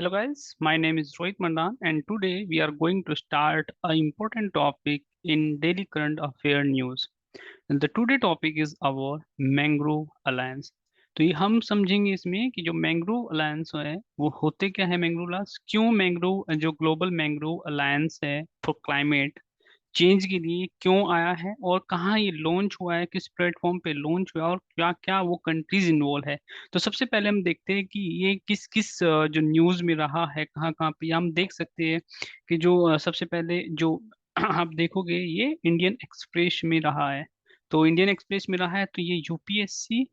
Hello guys, my name is Rohit Mandan and today we are going to start an important topic in daily current affair news. And the today topic is our mangrove alliance. तो ये हम समझेंगे इसमें कि जो mangrove alliance है वो होते क्या है। मैंग्रोव अलायंस क्यों, मैंग्रोव जो ग्लोबल मैंग्रोव अलायंस है फॉर क्लाइमेट चेंज के लिए क्यों आया है और कहाँ ये लॉन्च हुआ है, किस प्लेटफॉर्म पे लॉन्च हुआ है और क्या क्या वो कंट्रीज इन्वॉल्व है। तो सबसे पहले हम देखते हैं कि ये किस किस जो न्यूज़ में रहा है, कहाँ कहाँ पे हम देख सकते हैं कि जो सबसे पहले जो आप देखोगे ये इंडियन एक्सप्रेस में रहा है। तो इंडियन एक्सप्रेस में रहा है तो ये यूपीएससी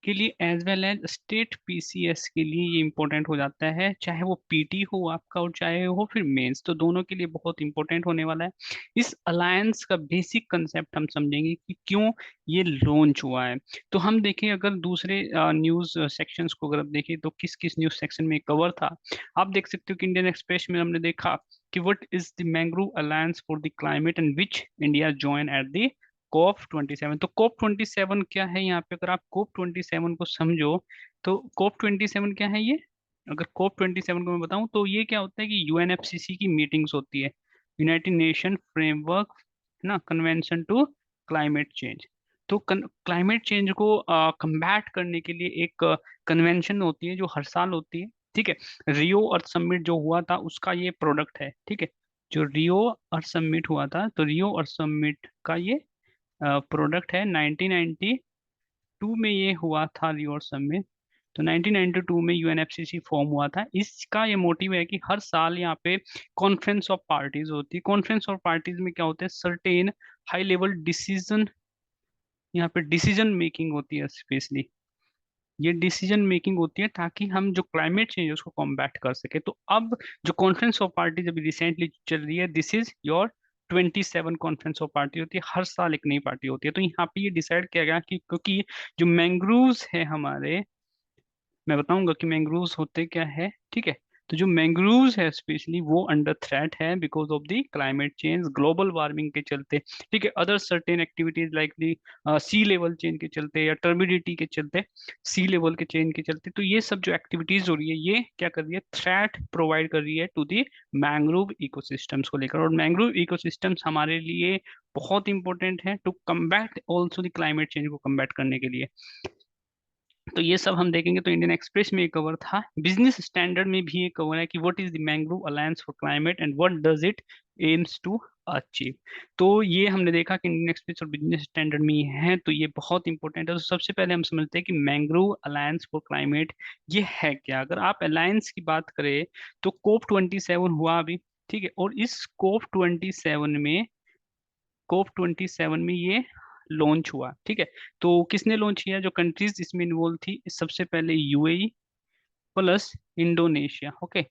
के लिए as well as state PCS के लिए ये इंपॉर्टेंट हो जाता है, चाहे वो पीटी हो आपका और चाहे हो फिर मेंस, तो दोनों के लिए बहुत इंपॉर्टेंट होने वाला है। इस अलायंस का बेसिक कंसेप्ट हम समझेंगे कि क्यों ये लॉन्च हुआ है। तो हम देखें अगर दूसरे न्यूज सेक्शंस को अगर आप देखें तो किस किस न्यूज सेक्शन में कवर था। आप देख सकते हो कि इंडियन एक्सप्रेस में हमने देखा कि what is the Mangrove Alliance for the climate and which India join at the COP 27। तो COP 27 क्या है यहाँ पे, अगर आप COP 27 को समझो तो COP 27 क्या है ये। अगर COP 27 को मैं बताऊं तो ये क्या होता है कि यूएनएफसीसी की मीटिंग्स होती है, यूनाइटेड नेशन फ्रेमवर्क है ना, कन्वेंशन टू क्लाइमेट चेंज। तो क्लाइमेट चेंज को कम्बैट करने के लिए एक कन्वेंशन होती है जो हर साल होती है। ठीक है, रियो अर्थ समिट जो हुआ था उसका ये प्रोडक्ट है। ठीक है, जो रियो अर्थ समिट हुआ था तो रियो अर्थ समिट का ये प्रोडक्ट है। 1992 में ये हुआ था रियोर समिट। तो 1992 में यूएनएफसीसी फॉर्म हुआ था। इसका ये मोटिव है कि हर साल यहाँ पे कॉन्फ्रेंस ऑफ पार्टीज होती है। कॉन्फ्रेंस ऑफ पार्टीज में क्या होते हैं, सर्टेन हाई लेवल डिसीजन, यहाँ पे डिसीजन मेकिंग होती है स्पेशली। ये डिसीजन मेकिंग होती है ताकि हम जो क्लाइमेट चेंज है उसको कॉम्बैट कर सके। तो अब जो कॉन्फ्रेंस ऑफ पार्टीज अभी रिसेंटली चल रही है, this is your 27 conference of party होती है, हर साल एक नई पार्टी होती है। तो यहाँ पे ये डिसाइड किया गया कि क्योंकि जो मैंग्रोव्स है हमारे, मैं बताऊंगा कि मैंग्रोव्स होते क्या है। ठीक है, तो जो मैंग्रोव्स है स्पेशली वो अंडर थ्रेट है because of the climate change, global warming के चलते। ठीक है, other certain activities like the sea level change के चलते या टर्बिडिटी के चलते, सी लेवल के चेंज के चलते। तो ये सब जो एक्टिविटीज हो रही है ये क्या कर रही है, थ्रेट प्रोवाइड कर रही है टू दी मैंग्रोव इकोसिस्टम्स को लेकर। और मैंग्रोव इकोसिस्टम्स हमारे लिए बहुत इंपॉर्टेंट है to combat also the climate change को कम्बैट करने के लिए। तो ये सब हम देखेंगे। तो इंडियन एक्सप्रेस में एक कवर था, बिजनेस स्टैंडर्ड में भी एक कवर है कि what is the Mangrove Alliance for Climate and what does it aims to achieve. तो ये हमने देखा कि इंडियन एक्सप्रेस और बिजनेस स्टैंडर्ड में ये है, तो ये बहुत इंपॉर्टेंट है। तो सबसे पहले हम समझते हैं कि मैंग्रोव अलायंस फॉर क्लाइमेट ये है क्या। अगर आप अलायंस की बात करें तो COP 27 हुआ अभी। ठीक है, और इस COP 27 में ये लॉन्च हुआ। ठीक है, तो किसने लॉन्च किया, जो कंट्रीज इसमें इन्वॉल्व थी, सबसे पहले यूएई प्लस इंडोनेशिया। ओके,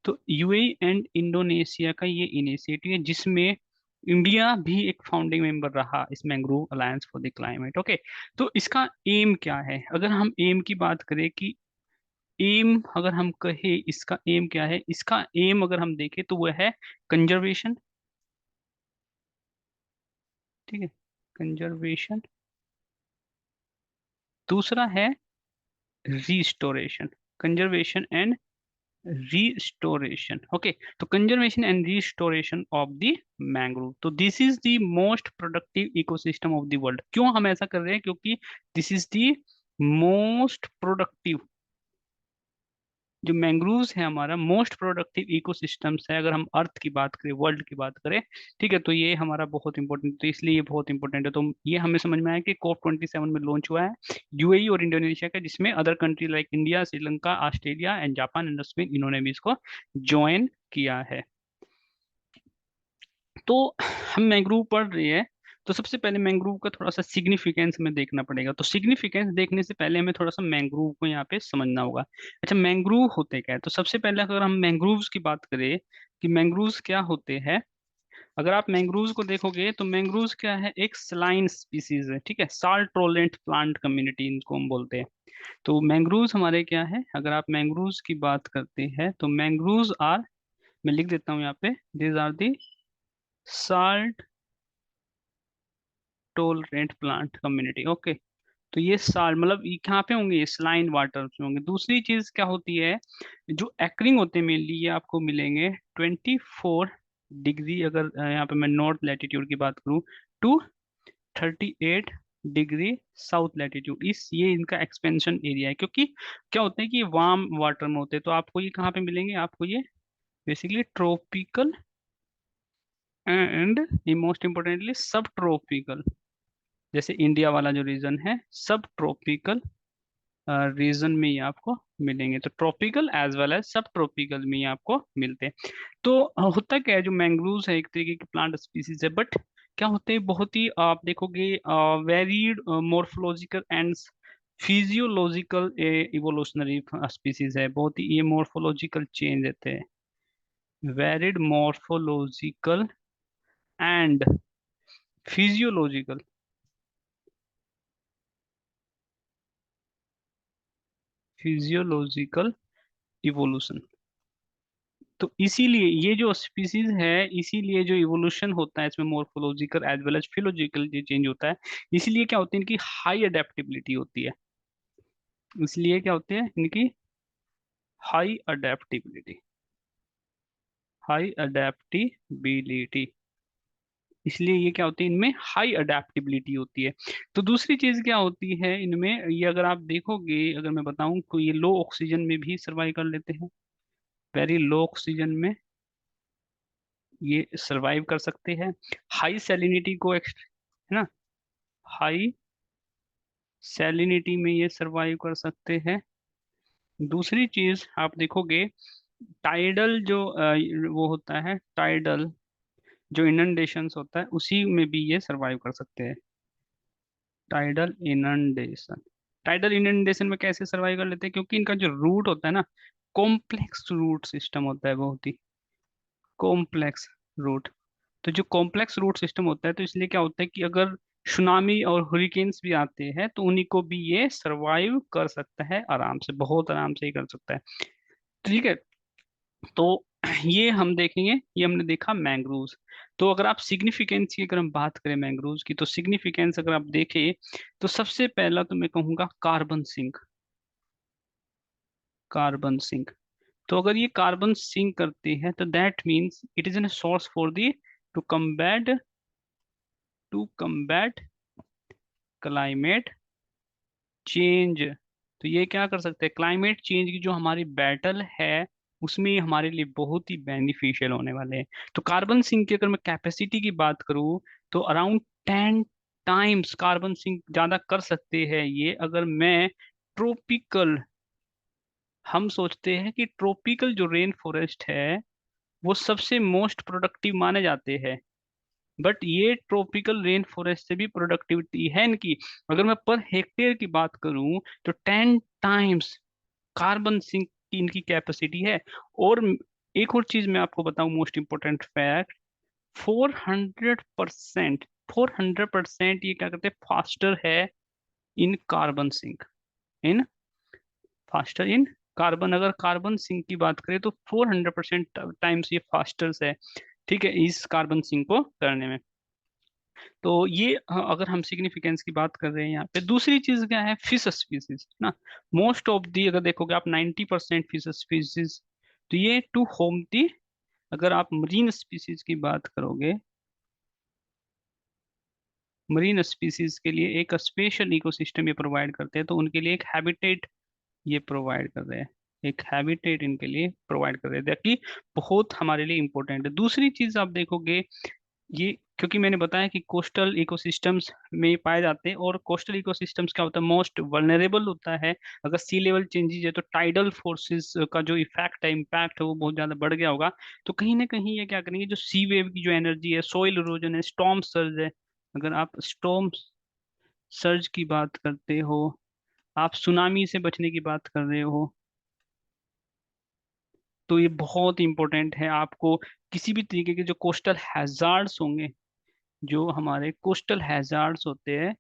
तो यूएई एंड इंडोनेशिया का ये इनिशिएटिव है जिसमें इंडिया भी एक फाउंडिंग मेंबर रहा इस mangrove Alliance for the climate. Okay, तो इसका एम क्या है, अगर हम एम की बात करें कि एम अगर हम कहे इसका एम क्या है, इसका एम अगर हम देखें तो वह है कंजर्वेशन। ठीक है, कंजर्वेशन। दूसरा है restoration, conservation and restoration. Okay, तो conservation and restoration of the mangrove, तो this is the most productive ecosystem of the world. क्यों हम ऐसा कर रहे हैं, क्योंकि this is the most productive, जो मैंग्रोव्स है हमारा मोस्ट प्रोडक्टिव इकोसिस्टम्स है अगर हम अर्थ की बात करें, वर्ल्ड की बात करें। ठीक है, तो ये हमारा बहुत इंपॉर्टेंट, तो इसलिए ये बहुत इंपॉर्टेंट है। तो ये हमें समझ में आया कि COP 27 में लॉन्च हुआ है यूएई और इंडोनेशिया का, जिसमें other country like India, Sri Lanka, Australia and Japan and Spain, इन्होंने भी इसको ज्वाइन किया है। तो हम मैंग्रोव पढ़ रहे हैं, तो सबसे पहले मैंग्रोव का थोड़ा सा सिग्निफिकेंस हमें देखना पड़ेगा। तो सिग्निफिकेंस देखने से पहले हमें थोड़ा सा मैंग्रोव को यहाँ पे समझना होगा। अच्छा, मैंग्रोव होते क्या है, तो सबसे पहले अगर हम मैंग्रोव्स की बात करें कि मैंग्रोव्स क्या होते हैं, अगर आप मैंग्रोव्स को देखोगे तो मैंग्रोव्स क्या है, एक सलाइन स्पीसीज है। ठीक है, साल्ट टॉलरेंट प्लांट कम्युनिटी इनको हम बोलते हैं। तो मैंग्रोव्स हमारे क्या है, अगर आप मैंग्रोव्स की बात करते हैं तो मैंग्रोव्स आर, मैं लिख देता हूँ यहाँ पे, these are the salt tolerant plant community. Okay, तो ये साल मतलब ये कहाँ पे होंगे, ये सलाइन वाटर में होंगे। दूसरी चीज क्या होती है, जो एकरिंग होते हैं मेनली ये आपको मिलेंगे 24 डिग्री, अगर यहाँ पे मैं नॉर्थ लैटिट्यूड की बात करूँ, टू 38 डिग्री साउथ लैटिट्यूड। इस ये इनका एक्सपेंशन एरिया है, क्योंकि क्या होता है कि ये वार्म वाटर में होते हैं। तो आपको ये कहाँ पे मिलेंगे, आपको ये बेसिकली ट्रॉपिकल एंड ये मोस्ट इम्पोर्टेंटली सब ट्रॉपिकल, जैसे इंडिया वाला जो रीजन है सब ट्रॉपिकल रीजन में ही आपको मिलेंगे। तो ट्रॉपिकल एज वेल एज सब ट्रॉपिकल में ही आपको मिलते हैं। तो होता क्या है, जो मैंग्रोव्स है एक तरीके की प्लांट स्पीसीज है, बट क्या होते हैं, बहुत ही आप देखोगे varied morphological and physiological evolutionary species है। बहुत ही ये मोर्फोलॉजिकल चेंज रहते हैं, varied morphological and physiological, physiological evolution. तो इसीलिए ये जो स्पीसीज है, इसीलिए जो इवोल्यूशन होता है इसमें morphological as well as philological ये चेंज होता है। इसीलिए क्या होती है, इनकी हाई अडेप्टिबिलिटी होती है। इसलिए क्या होती है इनकी हाई अडेप्टिबिलिटी, हाई अडेप्टिबिलिटी। इसलिए ये क्या होती है, इनमें हाई अडेप्टिबिलिटी होती है। तो दूसरी चीज क्या होती है इनमें, ये अगर आप देखोगे, अगर मैं बताऊं तो ये लो ऑक्सीजन में भी सर्वाइव कर लेते हैं, वेरी लो ऑक्सीजन में ये सरवाइव कर सकते हैं। हाई सैलिनिटी को है ना, हाई सैलिनिटी में ये सरवाइव कर सकते हैं। दूसरी चीज आप देखोगे, टाइडल जो वो होता है, टाइडल जो इनंडेशंस होता है उसी में भी ये सरवाइव कर सकते हैं। टाइडल इनंडेशन, टाइडल इनंडेशन में कैसे सरवाइव कर लेते हैं, क्योंकि इनका जो रूट होता है ना, कॉम्प्लेक्स रूट सिस्टम होता है, बहुत ही कॉम्प्लेक्स रूट। तो जो कॉम्प्लेक्स रूट सिस्टम होता है, तो इसलिए क्या होता है कि अगर सुनामी और हुरिकेन्स भी आते हैं तो उन्हीं को भी ये सरवाइव कर सकता है आराम से, बहुत आराम से ही कर सकता है। ठीक है। तो ये हम देखेंगे, ये हमने देखा मैंग्रोव्स। तो अगर आप सिग्निफिकेंस की अगर हम बात करें मैंग्रोव्स की, तो सिग्निफिकेंस अगर आप देखें तो सबसे पहला तो मैं कहूँगा कार्बन सिंक, कार्बन सिंक। तो अगर ये कार्बन सिंक करते हैं तो that means it is an source for the to combat, to combat climate change. तो ये क्या कर सकते हैं, क्लाइमेट चेंज की जो हमारी बैटल है उसमें ये हमारे लिए बहुत ही बेनिफिशियल होने वाले हैं। तो कार्बन सिंक की अगर मैं कैपेसिटी की बात करूँ, तो अराउंड 10 टाइम्स कार्बन सिंक ज्यादा कर सकते हैं ये, अगर मैं ट्रॉपिकल, हम सोचते हैं कि ट्रॉपिकल जो रेन फॉरेस्ट है वो सबसे मोस्ट प्रोडक्टिव माने जाते हैं, बट ये ट्रॉपिकल रेन फॉरेस्ट से भी प्रोडक्टिविटी है इनकी। अगर मैं पर हेक्टेयर की बात करूं तो 10 टाइम्स कार्बन सिंक की इनकी कैपेसिटी है। और एक और चीज मैं आपको बताऊं, मोस्ट इंपॉर्टेंट फैक्ट, 400%, 400% ये क्या करते हैं, फास्टर है in carbon sink, in faster in carbon. अगर कार्बन सिंक की बात करें तो 400% टाइम्स ये फास्टर है, ठीक है, इस कार्बन सिंक को करने में। तो ये अगर हम सिग्निफिकेंस की बात कर रहे हैं यहाँ पे। दूसरी चीज क्या है, फिश स्पीसीज ना, मोस्ट ऑफ दी अगर देखोगे आप 90% फिश स्पीसीज, तो ये टू होम दी, अगर आप मरीन स्पीसीज की बात करोगे, मरीन स्पीसीज के लिए एक स्पेशल इकोसिस्टम ये प्रोवाइड करते हैं, तो उनके लिए एक हैबिटेट ये प्रोवाइड कर रहे हैं, एक हैबिटेट इनके लिए प्रोवाइड कर रहे हैं, देखिए बहुत हमारे लिए इंपॉर्टेंट है। दूसरी चीज आप देखोगे, ये क्योंकि मैंने बताया कि कोस्टल इकोसिस्टम्स में पाए जाते हैं, और कोस्टल इकोसिस्टम्स क्या होता है, मोस्ट वल्नरेबल होता है। अगर सी लेवल चेंजेस है तो टाइडल फोर्सेस का जो इफेक्ट है, इम्पैक्ट है, वो बहुत ज्यादा बढ़ गया होगा। तो कहीं ना कहीं ये क्या करेंगे, जो सी वेव की जो एनर्जी है, सोइल इरोजन है, स्टॉर्म सर्ज है, अगर आप स्टॉर्म सर्ज की बात करते हो, आप सुनामी से बचने की बात कर रहे हो, तो ये बहुत इंपॉर्टेंट है आपको। किसी भी तरीके के जो कोस्टल हैजार्ड्स होंगे, जो हमारे कोस्टल हैजार्ड्स होते हैं,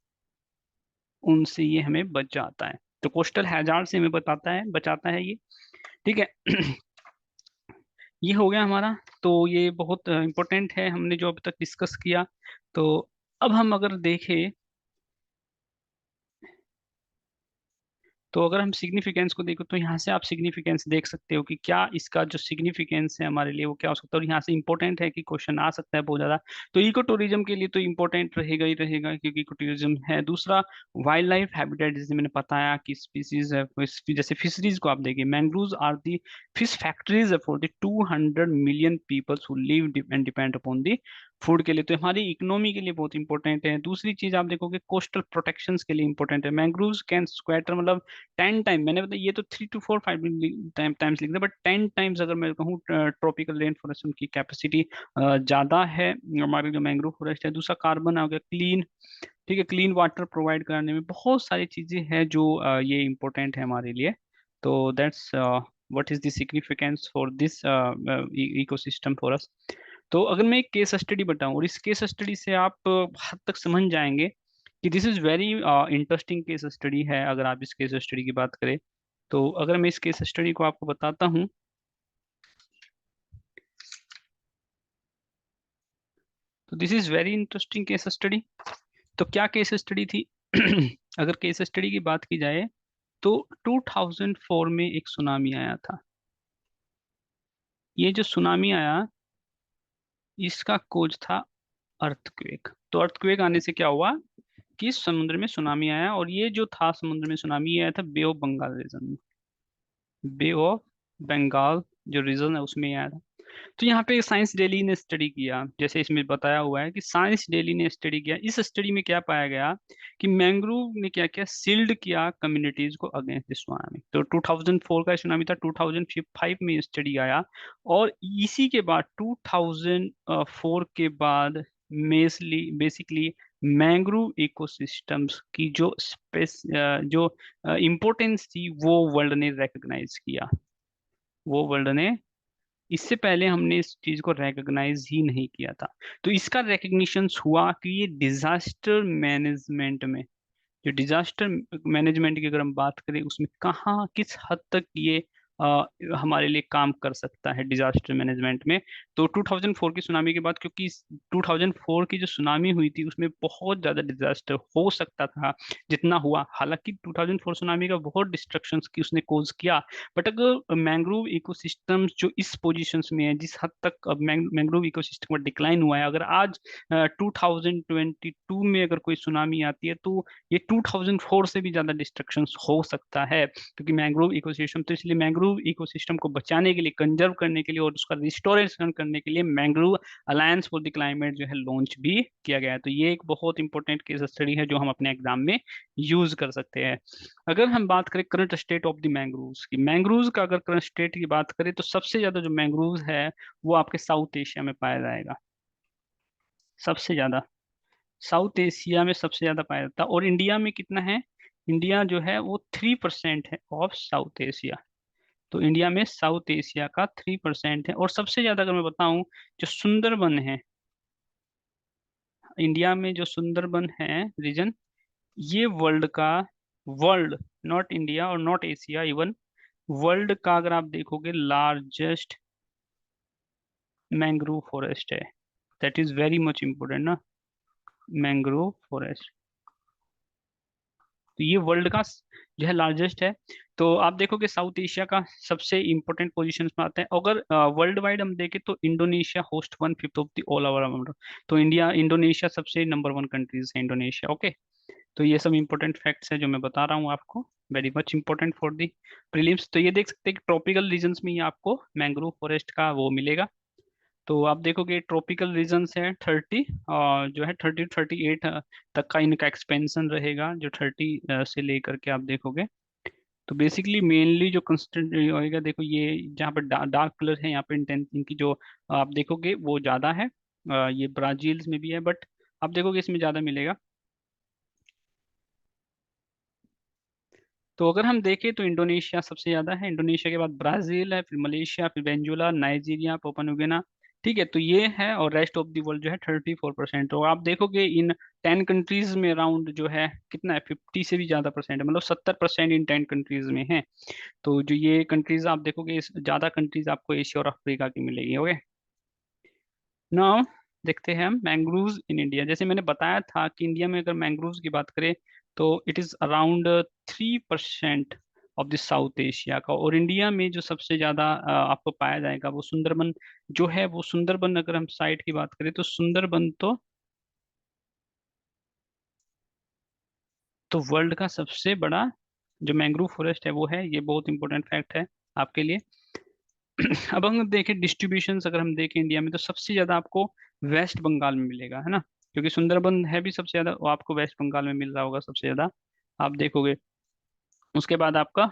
उनसे ये हमें बचाता है। तो कोस्टल हैजार्ड से हमें बताता है, बचाता है ये, ठीक है। ये हो गया हमारा। तो ये बहुत इंपॉर्टेंट है, हमने जो अभी तक डिस्कस किया। तो अब हम अगर देखें, तो अगर हम सिग्निफिकेंस को देखो तो यहाँ से आप सिग्निफिकेंस देख सकते हो कि क्या इसका जो सिग्निफिकेंस है हमारे लिए वो क्या हो सकता है, और यहाँ से इंपॉर्टेंट है कि क्वेश्चन आ सकता है बहुत ज्यादा। तो इको टूरिज्म के लिए तो इंपॉर्टेंट रहेगा ही रहेगा, क्योंकि इको टूरिज्म है। दूसरा, वाइल्ड लाइफ हैबिटेट, जैसे मैंने बताया कि स्पीसीज है, जैसे फिशरीज को आप देखिए, mangroves are the fish factories for the 200 million peoples who live and depend upon the food के लिए, तो हमारी इकोनॉमी के लिए बहुत इंपॉर्टेंट है। दूसरी चीज आप देखोगे कोस्टल प्रोटेक्शंस के लिए इंपॉर्टेंट है। मैंग्रोव्स कैन स्क्वेटर, मतलब 10 टाइम, मैंने बताया ये तो 3 to 4 5 टाइम्स लिख दिया, बट 10 टाइम्स अगर मैं कहूँ ट्रॉपिकल रेन फॉरेस्ट की कैपेसिटी ज्यादा है हमारे जो मैंग्रोव फॉरेस्ट है। दूसरा, कार्बन आ गया क्लीन, ठीक है, क्लीन वाटर प्रोवाइड कराने में बहुत सारी चीजें हैं जो ये इम्पोर्टेंट है हमारे लिए। तो that's what is the significance for this ecosystem for us. तो अगर मैं एक केस स्टडी बताऊं, और इस केस स्टडी से आप हद तक समझ जाएंगे कि this is very interesting case study है। अगर आप इस केस स्टडी की बात करें, तो अगर मैं इस केस स्टडी को आपको बताता हूं, तो this is very interesting case study. तो क्या केस स्टडी थी? अगर केस स्टडी की बात की जाए तो 2004 में एक सुनामी आया था। ये जो सुनामी आया, इसका कोज था अर्थक्वेक। तो अर्थक्वेक आने से क्या हुआ कि समुद्र में सुनामी आया, और ये जो था समुद्र में सुनामी, ये आया था बे ऑफ बंगाल रीजन में। बे ऑफ बंगाल जो रीजन है उसमें आया था। तो यहाँ पे साइंस डेली ने स्टडी किया, जैसे इसमें बताया हुआ है कि साइंस डेली ने स्टडी किया। इस स्टडी में क्या पाया गया कि मैंग्रोव ने क्या किया, सील्ड किया कम्युनिटीज को अगेंस्ट द सुनामी। तो 2004 का सुनामी था, 2005 में स्टडी आया, और इसी के बाद 2004 के बाद बेसिकली मैंग्रोव इकोसिस्टम्स की जो स्पेस जो इम्पोर्टेंस थी वो वर्ल्ड ने रिकग्नाइज किया। वो वर्ल्ड ने, इससे पहले हमने इस चीज को रिकॉग्नाइज ही नहीं किया था। तो इसका रिकग्निशन हुआ कि ये डिजास्टर मैनेजमेंट में, जो डिजास्टर मैनेजमेंट की अगर हम बात करें उसमें कहाँ किस हद तक ये हमारे लिए काम कर सकता है डिजास्टर मैनेजमेंट में। तो 2004 की सुनामी के बाद, क्योंकि 2004 की जो सुनामी हुई थी उसमें बहुत ज्यादा डिजास्टर हो सकता था जितना हुआ, हालांकि 2004 सुनामी का बहुत डिस्ट्रक्शन की उसने कोज किया, बट अगर मैंग्रोव इकोसिस्टम्स जो इस पोजीशंस में है, जिस हद तक अब मैंग्रोव इकोसिस्टम का डिक्लाइन हुआ है, अगर आज 2022 में अगर कोई सुनामी आती है तो ये 2004 से भी ज्यादा डिस्ट्रक्शन हो सकता है, क्योंकि मैंग्रोव इकोसिस्टम, तो इसलिए मैंग्रोव इकोसिस्टम को बचाने के लिए, कंजर्व करने के लिए और उसका रिस्टोरेशन करने के लिए mangrove Alliance for the Climate जो है लॉन्च भी किया गया है। तो ये एक बहुत इंपॉर्टेंट केस स्टडी है जो हम अपने एग्जाम में यूज कर सकते हैं। अगर हम बात करें current state of the mangroves की, मैंग्रोव्स का अगर करंट स्टेट की बात करें तो सबसे ज्यादा जो मैंग्रोव्स है वो आपके साउथ एशिया में पाया जाएगा। सबसे ज्यादा साउथ एशिया में सबसे ज्यादा पाया जाता है। और इंडिया में कितना है? इंडिया जो है वो 3% है ऑफ साउथ एशिया। तो इंडिया में साउथ एशिया का 3% है। और सबसे ज्यादा अगर मैं बताऊं, जो सुंदरबन है, इंडिया में जो सुंदरबन है रीजन, ये वर्ल्ड का, वर्ल्ड, नॉट इंडिया और नॉट एशिया, इवन वर्ल्ड का अगर आप देखोगे लार्जेस्ट मैंग्रोव फॉरेस्ट है। That is very much important ना, मैंग्रोव फॉरेस्ट। तो ये वर्ल्ड का जो है लार्जेस्ट है। तो आप देखोगे साउथ एशिया का सबसे इंपॉर्टेंट पोजीशन में आता है। अगर वर्ल्ड वाइड हम देखें तो Indonesia host 1/5 of the all over amount. तो इंडिया, इंडोनेशिया सबसे नंबर 1 कंट्रीज है इंडोनेशिया। ओके, तो ये सब इंपॉर्टेंट फैक्ट्स है जो मैं बता रहा हूँ आपको, very much important for the prelims. तो ये देख सकते हैं कि ट्रॉपिकल रीजन्स में ही आपको मैंग्रोव फॉरेस्ट का वो मिलेगा। तो आप देखोगे ट्रॉपिकल रीजन्स है 30, और जो है 30 to 38 तक का इनका एक्सपेंशन रहेगा, जो 30 से लेकर के आप देखोगे। तो बेसिकली मेनली जो कंस्टेंट होएगा, देखो ये जहाँ पर डार्क कलर है यहाँ पे इंटेंस इनकी जो आप देखोगे वो ज़्यादा है। ये ब्राजील में भी है, बट आप देखोगे इसमें ज़्यादा मिलेगा। तो अगर हम देखें तो इंडोनेशिया सबसे ज्यादा है, इंडोनेशिया के बाद ब्राजील है, फिर मलेशिया, फिर Venezuela, Nigeria, Papua New Guinea. ठीक है, तो ये है, और रेस्ट ऑफ द वर्ल्ड जो है 34%। तो आप देखोगे इन 10 कंट्रीज में अराउंड जो है कितना है, 50 से भी ज्यादा परसेंट है, मतलब 70% इन 10 कंट्रीज में है। तो जो ये कंट्रीज आप देखोगे, ज्यादा कंट्रीज आपको एशिया और अफ्रीका की मिलेगी। ओके, नाउ देखते हैं हम मैंग्रोव्स इन इंडिया। जैसे मैंने बताया था कि इंडिया में अगर मैंग्रोव्स की बात करें तो it is around 3%। Of the south Asia का। और इंडिया में जो सबसे ज्यादा आपको पाया जाएगा वो सुंदरबन जो है, वो सुंदरबन अगर हम साइट की बात करें तो सुंदरबन तो वर्ल्ड का सबसे बड़ा जो मैंग्रोव फॉरेस्ट है वो है। ये बहुत इंपॉर्टेंट फैक्ट है आपके लिए। अब हम देखें डिस्ट्रीब्यूशन, अगर हम देखें इंडिया में तो सबसे ज्यादा आपको वेस्ट बंगाल में मिलेगा, है ना, क्योंकि सुंदरबन है भी सबसे ज्यादा, वो आपको वेस्ट बंगाल में मिल रहा होगा सबसे ज्यादा, आप देखोगे। उसके बाद आपका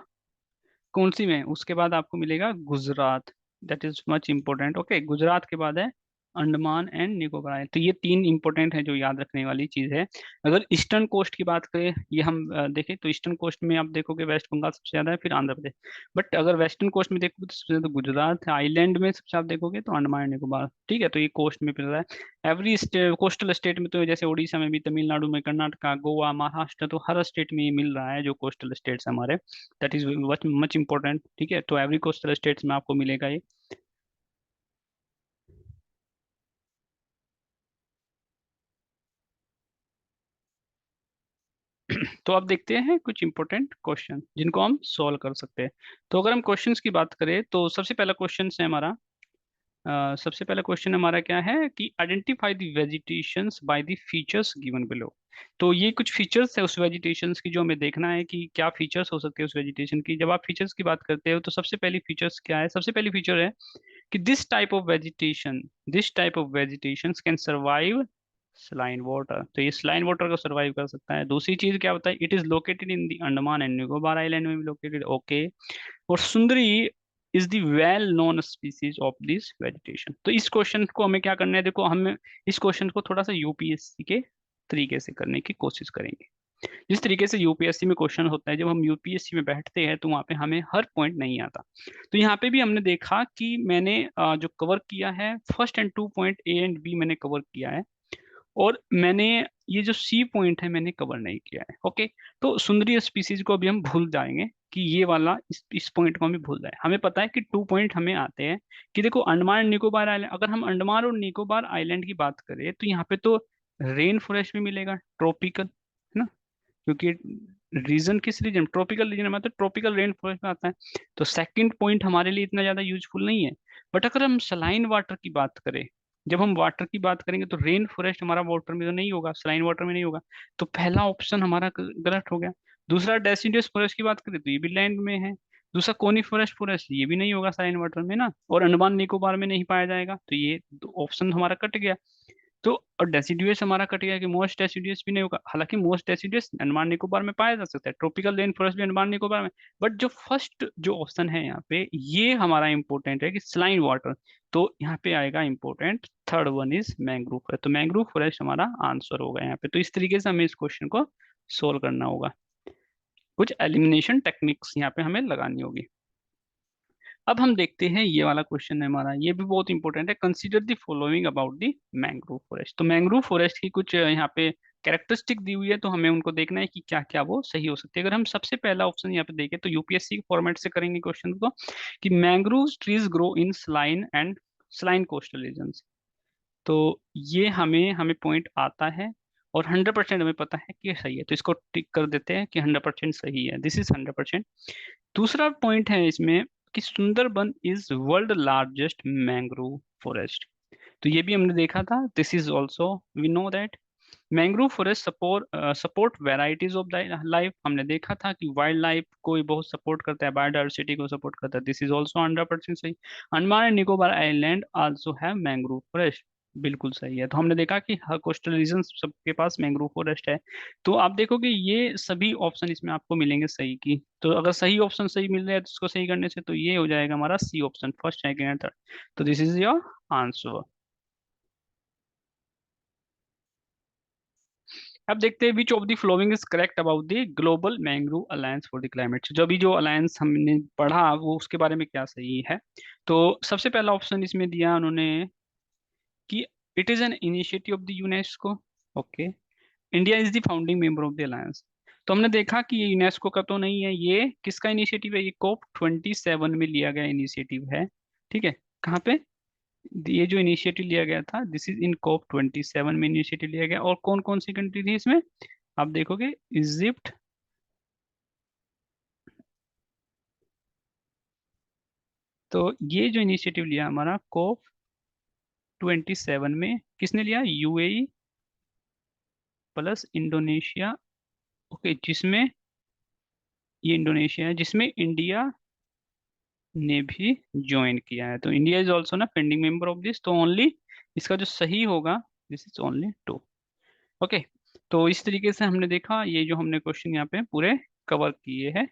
कौन सी में, उसके बाद आपको मिलेगा Gujarat. That is much important. Okay, Gujarat के बाद है अंडमान एंड निकोबार आइलैंड। तो ये तीन इंपॉर्टेंट है जो याद रखने वाली चीज है। अगर ईस्टर्न कोस्ट की बात करें, ये हम देखें तो ईस्टर्न कोस्ट में आप देखोगे वेस्ट बंगाल सबसे ज्यादा है, फिर आंध्र प्रदेश। बट अगर वेस्टर्न कोस्ट में देखोगे तो सबसे ज्यादा गुजरात है, आइलैंड में सबसे आप देखोगे तो अंडमान एंड निकोबार। ठीक है, तो ये कोस्ट में मिल रहा है। एवरी कोस्टल स्टेट में, तो जैसे उड़ीसा में भी, तमिलनाडु में, कर्नाटका, गोवा, महाराष्ट्र, तो हर स्टेट में ये मिल रहा है जो कोस्टल स्टेट्स हमारे। That is much much important. ठीक है, तो एवरी कोस्टल स्टेट्स में आपको मिलेगा ये। तो अब देखते हैं कुछ इंपॉर्टेंट क्वेश्चन जिनको हम सॉल्व कर सकते हैं। तो अगर हम क्वेश्चंस की बात करें तो सबसे पहला क्वेश्चन है हमारा, सबसे पहला क्वेश्चन हमारा क्या है कि identify the vegetations by the features given below. तो ये कुछ फीचर्स है उस वेजिटेशंस की जो हमें देखना है कि क्या फीचर्स हो सकते हैं उस वेजिटेशन की। जब आप फीचर्स की बात करते हो तो सबसे पहली फीचर्स क्या है, सबसे पहली फीचर है कि this type of vegetation can survive saline water. तो ये सलाइन वाटर को सर्वाइव कर सकता है। दूसरी चीज क्या होता है, it is located in the Andaman and Nicobar island में भी लोकेटेड। ओके। और सुंदरी is the well known species of this vegetation. तो इस क्वेश्चन को हमें क्या करना है, देखो हम इस क्वेश्चन को थोड़ा सा यूपीएससी के तरीके से करने की कोशिश करेंगे। जिस तरीके से यूपीएससी में क्वेश्चन होता है, जब हम यूपीएससी में बैठते हैं तो वहाँ पे हमें हर पॉइंट नहीं आता। तो यहाँ पे भी हमने देखा कि मैंने जो कवर किया है first and two point A and B मैंने कवर किया है, और मैंने ये जो सी पॉइंट है मैंने कवर नहीं किया है। ओके। तो सुंदरी स्पीसीज को अभी हम भूल जाएंगे कि ये वाला इस पॉइंट को हमें भूल जाए। हमें पता है कि टू पॉइंट हमें आते हैं कि देखो अंडमान एंड निकोबार आइलैंड, अगर हम अंडमान और निकोबार आइलैंड की बात करें तो यहाँ पे तो रेन फॉरेस्ट भी मिलेगा, ट्रॉपिकल, है ना, क्योंकि रीजन किस रीजन, ट्रॉपिकल रीजन में, तो ट्रॉपिकल रेन फॉरेस्ट में आता है। तो सेकंड पॉइंट हमारे लिए इतना ज्यादा यूजफुल नहीं है। बट अगर हम सलाइन वाटर की बात करें, जब हम वाटर की बात करेंगे तो रेन फॉरेस्ट हमारा वाटर में तो नहीं होगा, सलाइन वाटर में नहीं होगा। तो पहला ऑप्शन हमारा गलत हो गया। दूसरा डेसिडियस फॉरेस्ट की बात करें तो ये भी लैंड में है। दूसरा कोनी फॉरेस्ट फॉरेस्ट ये भी नहीं होगा सलाइन वाटर में ना, और अंडमान निकोबार में नहीं पाया जाएगा, तो ये ऑप्शन हमारा कट गया। तो और डेसिडुअस हमारा कट गया कि मोस्ट डेसिडुअस भी नहीं होगा। हालांकि मोस्ट डेसिडुअस अंडमान निकोबार में पाया जा सकता है, ट्रॉपिकल रेन फॉरेस्ट भी अंडमान निकोबार में। बट जो फर्स्ट जो ऑप्शन है यहाँ पे, ये हमारा इंपॉर्टेंट है कि स्लाइन वाटर। तो यहाँ पे आएगा important, third one is mangrove forest. तो मैंग्रोव फॉरेस्ट हमारा आंसर होगा यहाँ पे। तो इस तरीके से हमें इस क्वेश्चन को सोल्व करना होगा। कुछ एलिमिनेशन टेक्निक्स यहाँ पे हमें लगानी होगी। अब हम देखते हैं ये वाला क्वेश्चन है हमारा, ये भी बहुत इंपॉर्टेंट है। Consider the following about the mangrove forest. तो मैंग्रोव फॉरेस्ट की कुछ यहाँ पे कैरेक्टरिस्टिक दी हुई है, तो हमें उनको देखना है कि क्या क्या वो सही हो सकती है। अगर हम सबसे पहला ऑप्शन यहाँ पे देखें तो यूपीएससी के फॉर्मेट से करेंगे क्वेश्चन को, कि mangrove trees grow in saline and saline coastal regions. तो ये हमें हमें पॉइंट आता है, और 100% हमें पता है कि ये सही है, तो इसको टिक कर देते हैं कि 100% सही है, दिस इज 100%। दूसरा पॉइंट है इसमें कि Sundarban is world largest mangrove forest. तो ये भी हमने देखा था, this is also we know that mangrove forest support varieties of life. हमने देखा था कि वाइल्ड लाइफ को ये बहुत सपोर्ट करता है, बायोडाइवर्सिटी को सपोर्ट करता है, दिस इज ऑल्सो 100% सही। Andaman and Nicobar island also have mangrove forest, बिल्कुल सही है। तो हमने देखा कि हर कोस्टल रीजन सबके पास मैंग्रोव फॉरेस्ट है। तो आप देखोगे ये सभी ऑप्शन इसमें आपको मिलेंगे सही की। तो अगर सही ऑप्शन सही मिल रहा है तो उसको सही करने से तो ये हो जाएगा हमारा C option, first second and third. तो दिस इज योर आंसर। अब देखते हैं which of the following is correct about the Global Mangrove Alliance for the Climate. जो अभी जो अलायंस हमने पढ़ा वो उसके बारे में क्या सही है। तो सबसे पहला ऑप्शन इसमें दिया उन्होंने कि it is an initiative of the UNESCO. Okay. India is the founding member of the alliance. तो हमने देखा कि ये यूनेस्को का तो नहीं है, ये किसका इनिशिएटिव है, ये COP27 में लिया गया इनिशिएटिव है। ठीक है, कहाँ पे ये जो इनिशिएटिव लिया गया था, दिस इज इन COP27 में इनिशिएटिव लिया गया। और कौन कौन सी कंट्री थी इसमें, आप देखोगे इजिप्ट, तो ये जो इनिशिएटिव लिया हमारा कोप 27 में, किसने लिया? UAE plus Indonesia. ओके, जिसमें ये इंडोनेशिया है, जिसमें इंडिया ने भी ज्वाइन किया है। तो इंडिया इज ऑल्सो ना पेंडिंग मेंबर ऑफ दिस, तो ओनली इसका जो सही होगा, this is only two. Okay, तो इस तरीके से हमने देखा, ये जो हमने क्वेश्चन यहाँ पे पूरे कवर किए हैं।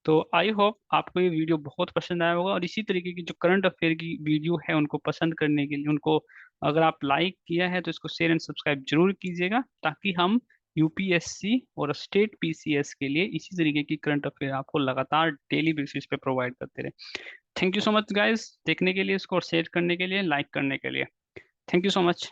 तो आई होप आपको ये वीडियो बहुत पसंद आया होगा, और इसी तरीके की जो करंट अफेयर की वीडियो है उनको पसंद करने के लिए, उनको अगर आप लाइक किया है तो इसको शेयर एंड सब्सक्राइब जरूर कीजिएगा, ताकि हम यूपीएससी और स्टेट पीसीएस के लिए इसी तरीके की करंट अफेयर आपको लगातार डेली बेसिस पे प्रोवाइड करते रहे। Thank you so much guys देखने के लिए इसको, और शेयर करने के लिए, लाइक करने के लिए। Thank you so much.